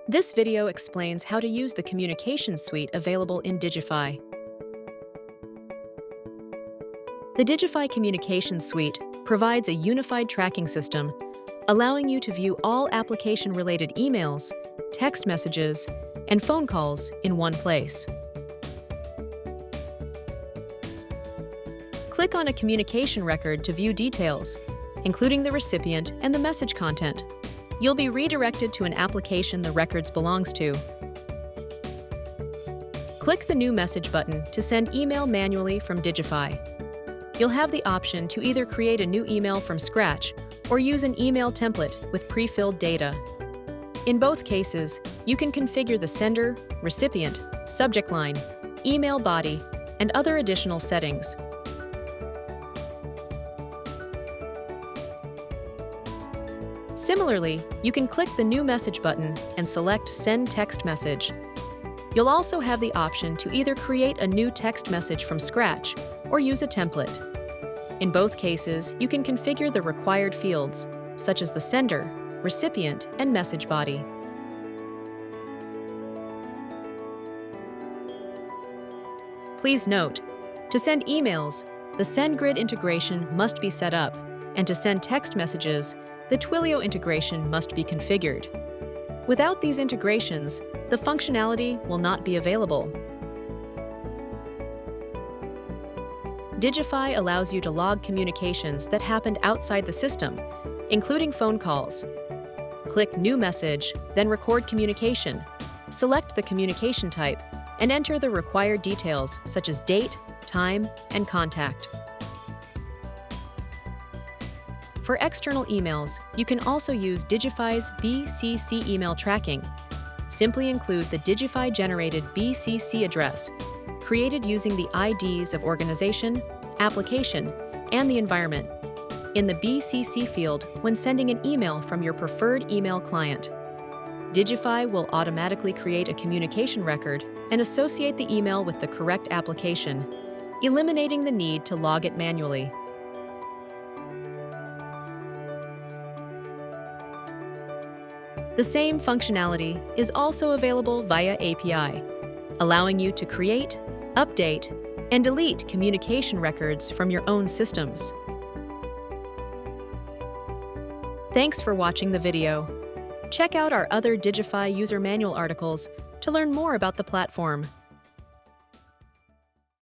This video explains how to use the communications suite available in DigiFi. The DigiFi Communications Suite provides a unified tracking system, allowing you to view all application-related emails, text messages, and phone calls in one place. Click on a communication record to view details, including the recipient and the message content. You'll be redirected to an application the records belongs to. Click the New Message button to send email manually from DigiFi. You'll have the option to either create a new email from scratch or use an email template with pre-filled data. In both cases, you can configure the sender, recipient, subject line, email body, and other additional settings. Similarly, you can click the New Message button and select Send Text Message. You'll also have the option to either create a new text message from scratch or use a template. In both cases, you can configure the required fields, such as the sender, recipient, and message body. Please note, to send emails, the SendGrid integration must be set up, and to send text messages, the Twilio integration must be configured. Without these integrations, the functionality will not be available. DigiFi allows you to log communications that happened outside the system, including phone calls. Click New Message, then Record Communication. Select the communication type and enter the required details such as date, time, and contact. For external emails, you can also use DigiFi's BCC email tracking. Simply include the DigiFi-generated BCC address, created using the IDs of organization, application, and the environment, in the BCC field when sending an email from your preferred email client. DigiFi will automatically create a communication record and associate the email with the correct application, eliminating the need to log it manually. The same functionality is also available via API, allowing you to create, update, and delete communication records from your own systems. Thanks for watching the video. Check out our other DigiFi user manual articles to learn more about the platform.